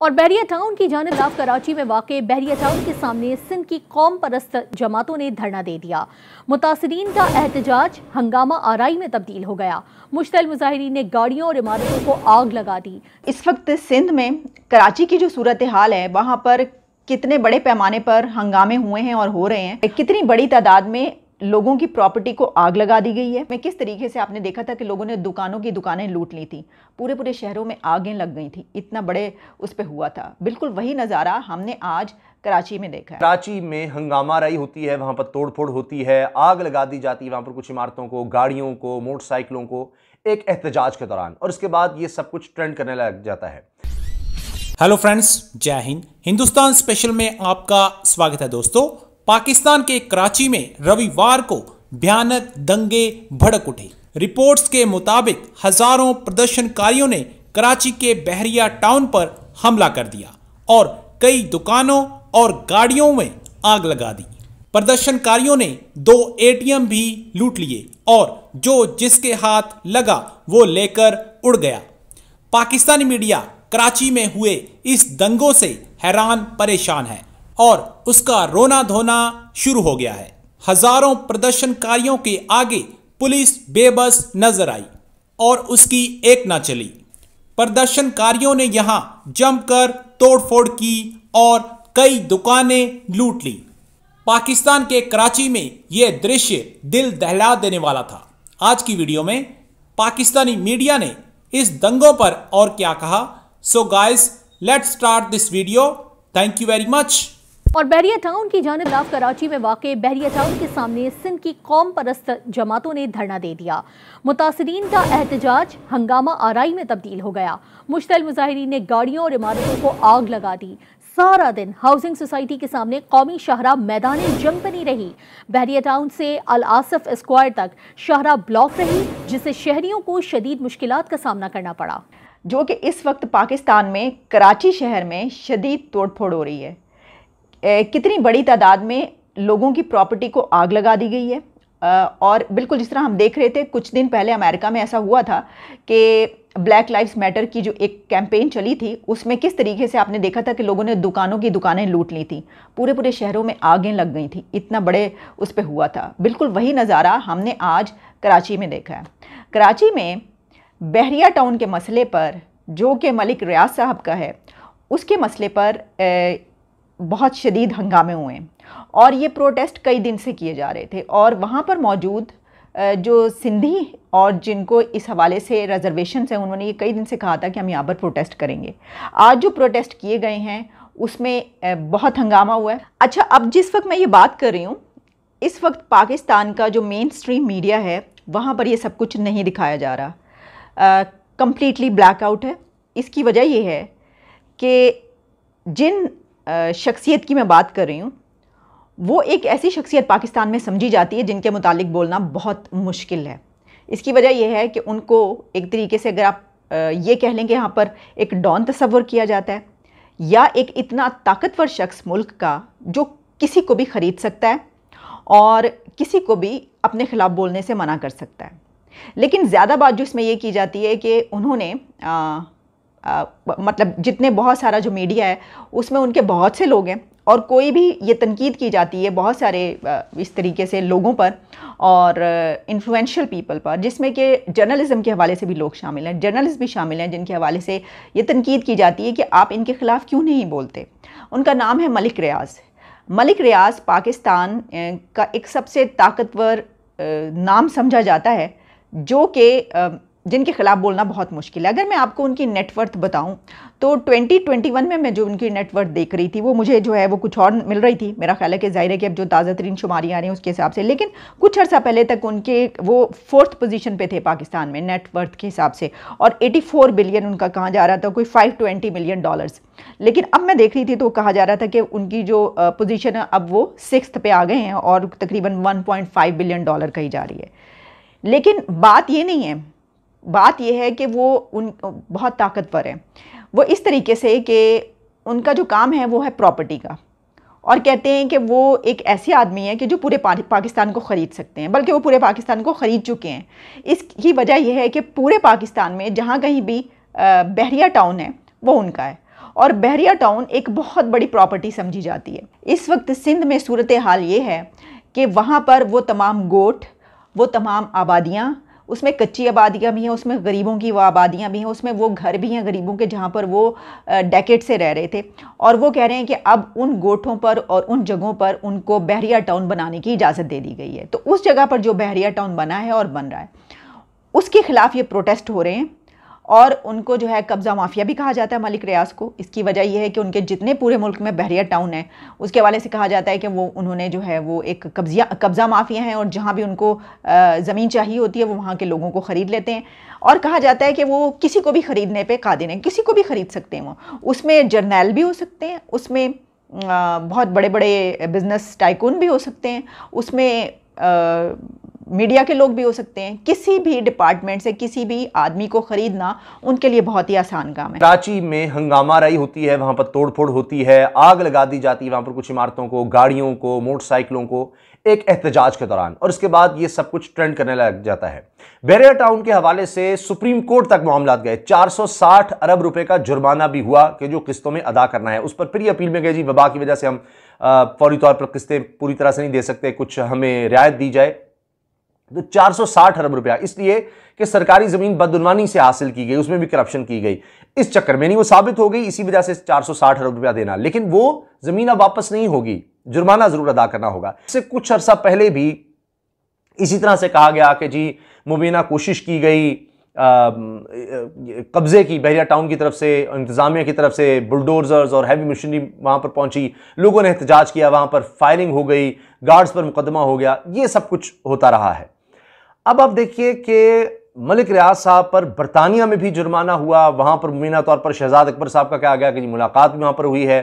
और बहरिया टाउन की जानिब खिलाफ कराची में वाक़े बहरिया टाउन के सामने सिंध की कौम परस्त जमातों ने धरना दे दिया। मुतासिरीन का एहतजाज हंगामा आराई में तब्दील हो गया। मुश्तल मुजाहिरीन ने गाड़ियों और इमारतों को आग लगा दी। इस वक्त सिंध में कराची की जो सूरत हाल है, वहाँ पर कितने बड़े पैमाने पर हंगामे हुए हैं और हो रहे हैं, कितनी बड़ी तादाद में लोगों की प्रॉपर्टी को आग लगा दी गई है। मैं किस तरीके से आपने देखा था कि लोगों ने दुकानों की दुकानें लूट ली थी, पूरे शहरों में आगें लग गई थी, इतना बड़े उस पर हुआ था। बिल्कुल वही नज़ारा हमने आज कराची में देखा है। कराची में हंगामा रही होती है, वहाँ पर तोड़फोड़ होती है, आग लगा दी जाती है वहाँ पर कुछ इमारतों को, गाड़ियों को, मोटरसाइकिलों को, एक एहतजाज के दौरान, और इसके बाद ये सब कुछ ट्रेंड करने लग जाता है। हेलो फ्रेंड्स, जय हिंद। हिंदुस्तान स्पेशल में आपका स्वागत है दोस्तों। पाकिस्तान के कराची में रविवार को भयानक दंगे भड़क उठे। रिपोर्ट्स के मुताबिक हजारों प्रदर्शनकारियों ने कराची के बहरिया टाउन पर हमला कर दिया और कई दुकानों और गाड़ियों में आग लगा दी। प्रदर्शनकारियों ने 2 ATM भी लूट लिए और जो जिसके हाथ लगा वो लेकर उड़ गया। पाकिस्तानी मीडिया कराची में हुए इस दंगों से हैरान परेशान है और उसका रोना धोना शुरू हो गया है। हजारों प्रदर्शनकारियों के आगे पुलिस बेबस नजर आई और उसकी एक ना चली। प्रदर्शनकारियों ने यहां जमकर तोड़फोड़ की और कई दुकानें लूट ली। पाकिस्तान के कराची में यह दृश्य दिल दहला देने वाला था। आज की वीडियो में पाकिस्तानी मीडिया ने इस दंगों पर और क्या कहा, so guys let's start this video. Thank you very much. और बहरिया टाउन की जानिब खिलाफ कराची में वाक़े बहरिया टाउन के सामने सिंध की कौम परस्त जमातों ने धरना दे दिया। मुतासिरीन का एहतजाज हंगामा आराई में तब्दील हो गया। मुश्तल मुजाहिरीन ने गाड़ियों और इमारतों को आग लगा दी। सारा दिन हाउसिंग सोसाइटी के सामने कौमी शाहरा मैदान जंग बनी रही। बहरिया टाउन से अल आसफ स्क्वायर तक शाहरा ब्लॉक रही, जिससे शहरियों को शदीद मुश्किलात का सामना करना पड़ा। जो कि इस वक्त पाकिस्तान में कराची शहर में शदीद तोड़फोड़ हो रही है। कितनी बड़ी तादाद में लोगों की प्रॉपर्टी को आग लगा दी गई है। और बिल्कुल जिस तरह हम देख रहे थे, कुछ दिन पहले अमेरिका में ऐसा हुआ था कि ब्लैक लाइव्स मैटर की जो एक कैंपेन चली थी, उसमें किस तरीके से आपने देखा था कि लोगों ने दुकानों की दुकानें लूट ली थी, पूरे शहरों में आगें लग गई थी, इतना बड़े उस पर हुआ था। बिल्कुल वही नज़ारा हमने आज कराची में देखा है। कराची में बहरिया टाउन के मसले पर, जो कि मलिक रियाज साहब का है, उसके मसले पर बहुत शदीद हंगामे हुए हैं और ये प्रोटेस्ट कई दिन से किए जा रहे थे। और वहाँ पर मौजूद जो सिंधी और जिनको इस हवाले से रिजर्वेशन हैं, उन्होंने ये कई दिन से कहा था कि हम यहाँ पर प्रोटेस्ट करेंगे। आज जो प्रोटेस्ट किए गए हैं उसमें बहुत हंगामा हुआ है। अच्छा, अब जिस वक्त मैं ये बात कर रही हूँ, इस वक्त पाकिस्तान का जो मेन स्ट्रीम मीडिया है, वहाँ पर ये सब कुछ नहीं दिखाया जा रहा, कम्प्लीटली ब्लैकआउट है। इसकी वजह यह है कि जिन शख्सियत की मैं बात कर रही हूँ, वो एक ऐसी शख्सियत पाकिस्तान में समझी जाती है जिनके मुतालिक बोलना बहुत मुश्किल है। इसकी वजह यह है कि उनको एक तरीके से, अगर आप ये कह लें कि यहाँ पर एक डॉन तस्वर किया जाता है, या एक इतना ताकतवर शख्स मुल्क का जो किसी को भी ख़रीद सकता है और किसी को भी अपने ख़िलाफ़ बोलने से मना कर सकता है। लेकिन ज़्यादा बात जो इसमें ये की जाती है कि उन्होंने मतलब जितने बहुत सारा जो मीडिया है उसमें उनके बहुत से लोग हैं, और कोई भी ये तनकीद की जाती है बहुत सारे इस तरीके से लोगों पर और इन्फ्लुएंशियल पीपल पर, जिसमें कि जर्नलिज़म के हवाले से भी लोग शामिल हैं, जर्नलिस्ट भी शामिल हैं, जिनके हवाले से ये तनकीद की जाती है कि आप इनके ख़िलाफ़ क्यों नहीं बोलते। उनका नाम है मलिक रियाज। मलिक रियाज पाकिस्तान का एक सबसे ताकतवर नाम समझा जाता है, जो कि जिनके ख़िलाफ़ बोलना बहुत मुश्किल है। अगर मैं आपको उनकी नेटवर्थ बताऊं तो 2021 में मैं जो उनकी नेटवर्थ देख रही थी, वो मुझे जो है वो कुछ और मिल रही थी। मेरा ख्याल है कि ज़ाहिर है कि अब जो ताज़ा तरीन शुमारी आ रही हैं उसके हिसाब से, लेकिन कुछ अर्सा पहले तक उनके वो 4th पोजीशन पे थे पाकिस्तान में नेटवर्थ के हिसाब से, और 84 बिलियन उनका कहा जा रहा था, कोई $520 मिलियन। लेकिन अब मैं देख रही थी तो कहा जा रहा था कि उनकी जो पोजीशन है अब वो 6th पे आ गए हैं और तकरीबन $1.5 बिलियन कही जा रही है। लेकिन बात ये नहीं है, बात यह है कि वो बहुत ताकतवर है। वो इस तरीके से कि उनका जो काम है वो है प्रॉपर्टी का, और कहते हैं कि वो एक ऐसे आदमी है कि जो पूरे पाकिस्तान को ख़रीद सकते हैं, बल्कि वो पूरे पाकिस्तान को ख़रीद चुके हैं। इसकी वजह यह है कि पूरे पाकिस्तान में जहाँ कहीं भी बहरिया टाउन है वो उनका है, और बहरिया टाउन एक बहुत बड़ी प्रॉपर्टी समझी जाती है। इस वक्त सिंध में सूरत हाल ये है कि वहाँ पर वो तमाम गोठ, वो तमाम आबादियाँ, उसमें कच्ची आबादियाँ भी हैं, उसमें गरीबों की वो आबादियाँ भी हैं, उसमें वो घर भी हैं गरीबों के जहाँ पर वो डेकेड से रह रहे थे। और वो कह रहे हैं कि अब उन गोठों पर और उन जगहों पर उनको बहरिया टाउन बनाने की इजाज़त दे दी गई है। तो उस जगह पर जो बहरिया टाउन बना है और बन रहा है, उसके ख़िलाफ़ ये प्रोटेस्ट हो रहे हैं। और उनको जो है कब्ज़ा माफिया भी कहा जाता है मलिक रियाज को। इसकी वजह यह है कि उनके जितने पूरे मुल्क में बहरिया टाउन है, उसके हवाले से कहा जाता है कि वो उन्होंने जो है वो एक कब्ज़ा माफिया हैं, और जहाँ भी उनको ज़मीन चाहिए होती है वो वहाँ के लोगों को ख़रीद लेते हैं। और कहा जाता है कि वो किसी को भी ख़रीदने पे कादिर हैं, किसी को भी ख़रीद सकते हैं। वो उसमें जर्नैल भी हो सकते हैं, उसमें बहुत बड़े बड़े बिज़नेस टाइकून भी हो सकते हैं, उसमें मीडिया के लोग भी हो सकते हैं। किसी भी डिपार्टमेंट से किसी भी आदमी को खरीदना उनके लिए बहुत ही आसान काम है। कराची में हंगामा राई होती है, वहां पर तोड़फोड़ होती है, आग लगा दी जाती है वहां पर कुछ इमारतों को, गाड़ियों को, मोटरसाइकिलों को, एक एहतजाज के दौरान। और इसके बाद ये सब कुछ ट्रेंड करने लग जाता है। बहरिया टाउन के हवाले से सुप्रीम कोर्ट तक मामला गए। 460 अरब रुपए का जुर्माना भी हुआ कि जो किस्तों में अदा करना है। उस पर फिर अपील में गए, जी वबा की वजह से हम फौरी तौर पर किस्तें पूरी तरह से नहीं दे सकते, कुछ हमें रियायत दी जाए। तो 460 अरब रुपया, इसलिए कि सरकारी जमीन बदउनवानी से हासिल की गई, उसमें भी करप्शन की गई। इस चक्कर में नहीं वो साबित हो गई, इसी वजह से 460 अरब रुपया देना। लेकिन वो जमीन अब वापस नहीं होगी, जुर्माना जरूर अदा करना होगा। इससे कुछ अरसा पहले भी इसी तरह से कहा गया कि जी मुबीना कोशिश की गई कब्जे की, बहरिया टाउन की तरफ से, इंतजामिया की तरफ से बुलडोजर्स और हैवी मशीनरी वहां पर पहुंची, लोगों ने एहतजाज किया, वहां पर फायरिंग हो गई, गार्ड्स पर मुकदमा हो गया, ये सब कुछ होता रहा है। अब आप देखिए कि मलिक रियाज साहब पर बरतानिया में भी जुर्माना हुआ, वहां पर मुबीना तौर पर शहजाद अकबर साहब का क्या गया कि जी मुलाकात भी वहां पर हुई है।